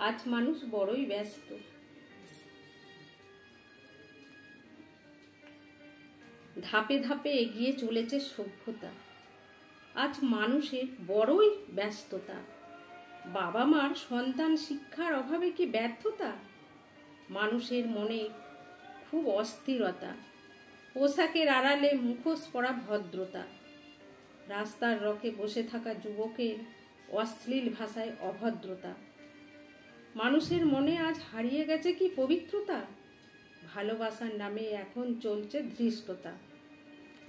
আজ মানুষ বড়ই ব্যস্ত। ধাপে ধাপে এগিয়ে চলেছে সভ্যতা। আজ মানুষের বড়ই ব্যস্ততা। বাবা মার সন্তান শিক্ষার অভাবে কি ব্যর্থতা? মানুষের মনে খুব অস্থিরতা। পোশাকের আড়ালে মুখোশ পরা ভদ্রতা। রাস্তার রকে বসে থাকা যুবকের অশ্লীল ভাষায় অভদ্রতা। মানুষের মনে আজ হারিয়ে গেছে কি পবিত্রতা? ভালোবাসার নামে এখন চলছে ধৃষ্টতা।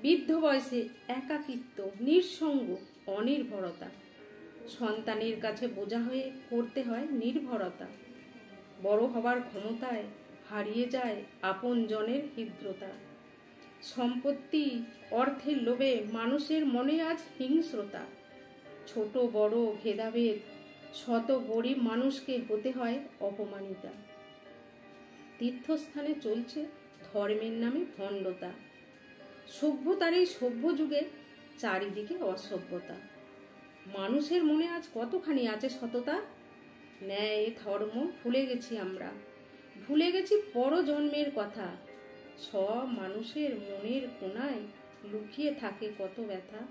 বৃদ্ধ বয়সে একাকিত্ব, নিঃসঙ্গ, অনির্ভরতা। সন্তানের কাছে বোঝা হয়ে করতে হয় নির্ভরতা। বড় হবার ক্ষমতায় হারিয়ে যায় আপনজনের হৃদ্রতা। সম্পত্তি, অর্থের লোভে মানুষের মনে আজ হিংস্রতা। ছোট বড় ভেদাভেদ, শত গরিব মানুষকে হতে হয় অপমানিতা। তীর্থস্থানে চলছে ধর্মের নামে ভণ্ডতা। সভ্যতার এই সভ্য যুগে চারিদিকে অসভ্যতা। মানুষের মনে আজ কতখানি আছে সততা? ন্যায় ধর্ম ভুলে গেছি আমরা, ভুলে গেছি পরজন্মের কথা। সব মানুষের মনের কোণায় লুকিয়ে থাকে কত ব্যথা।